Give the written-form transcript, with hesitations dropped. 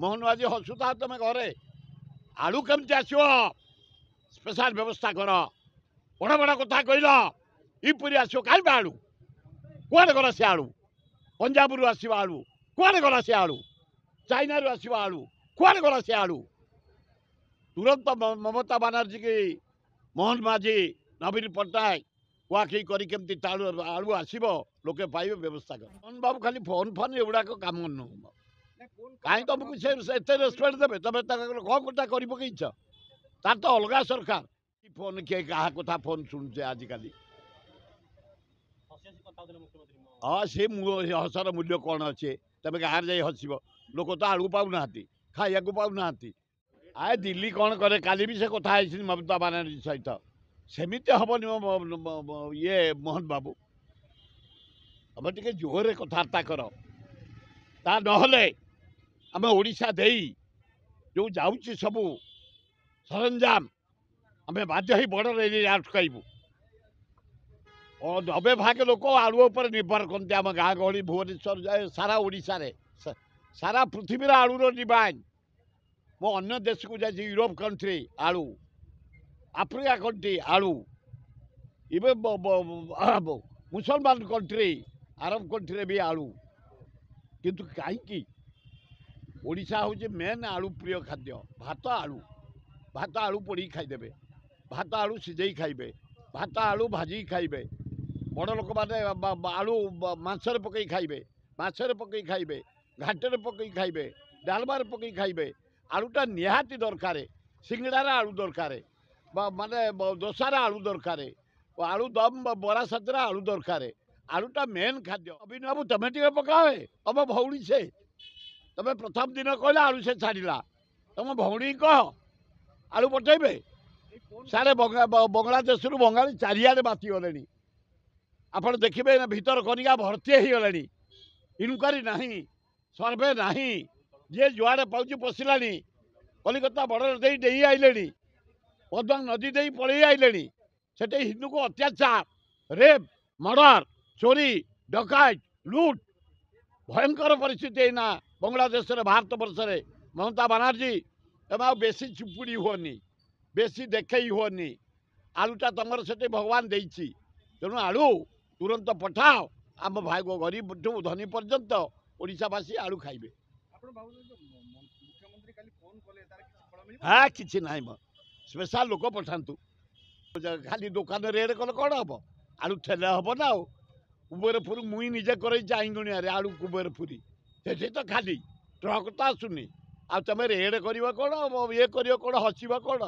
मोहन माझी हसुता तुम घरे आलू केमती आसो स्पेशल व्यवस्था कर बड़ बड़ कथा कहल इपरी आसो कहीं आलू कुआडे गला से आलू पंजाब रु आसो आलू कुआडे गला से आलू चाइना रु आसो आलू कुआडे गला से आलू तुरंत ममता बानर्जी की मोहन माझी नवीन पट्टनायक कुआखी करमती आलू आसो लोके पाइबे व्यवस्था कर मोहन बाबू खाली फोन फोन एगुड़ाक कम नुह कहीं तुमको से रेस्पेक्ट देवे तुम कौन कथा कर पकईच तार तो अलग सरकार फोन किए क्या कथा फोन शुणुचे आजिकल हाँ सी हसर मूल्य कौन अच्छे तुम गाँव जा हसब लोक तो आलू पाऊना खाया पाऊना आए दिल्ली कौन करे काली भी से कथा ममता बानर्जी सहित सेमती हेनी ये मोहन बाबू तुम टे जोरे कथबार्ता कर ता नहले आम ओडिशा देई जो जाऊँ सबू सरंजाम आम बाध्य बड़ रेली अटकू और 90 भाग लोक आलू पर निर्भर करते आम गाँ गहली भुवनेश्वर जाए सारा ओडिशा रे सारा पृथ्वी आलूर डिमांड मो अन्य देश को जाए यूरोप कंट्री आलू आफ्रिका कंट्री आलू इवन मुसलमान कंट्री अरब कंट्री भी आलू किंतु कहीं ओडिशा हूँ मेन आलू प्रिय खाद्य भात आलू पोड़ी खाईदे भात आलू सिझे खाइबे भात आलू भाजी खाइबे बड़ लोक मैंने आलू मांसरे पकई खाइबे माछरे पकई खाइबे घाटे पकई खाइबे डालमार पकई खाइबे आलूटा निहाती दरकार सिंगड़ार आलू दरकार माने दोसार आलू दरकार आलू दम बरा साथी आलू दरकार आलूटा मेन खाद्य अभिन बाबू तुम टे पकाए तुम भौणी से तुम प्रथम दिन कहला आलू से छाड़ा तुम भौणी कह आलू पठेबे सारे बांग्लादेश बंगाली चारिआडे बाती गले आप देखिए ना भीतर कनिका भर्ती हो गले इनक्वारी ना सर्वे ना जी जुआड़े पाँच पशिला कलिकता बॉर्डर दे डेई आइले पद्मा नदी दे पलि आइले से हिंदू को अत्याचार रेप मर्डर चोरी डकायत लुट भयंकर परिस्थिति ना बांग्लादेश भारत वर्ष में ममता बानर्जी तुम आ बेसी चुपुड़ी हुअनी बेसी देखई हुअनी आलूटा तुम से भगवान देती तेणु आलू तुरंत पठाओ आम भाई गरीब ठू धनी पर्यंत ओडिशावासी आलू खाइबे हाँ कि ना स्पेशल लोक पठातु खाली दुकान रेड कले कौन हम आलू ठेले हम ना कुबेरपुर मुई निजे कर आईगुणिया आलू कुबेरपुरी से तो खाली ट्रक तो आसुनी आ तुम रेड कर कौन ये कर कौन हसब कौन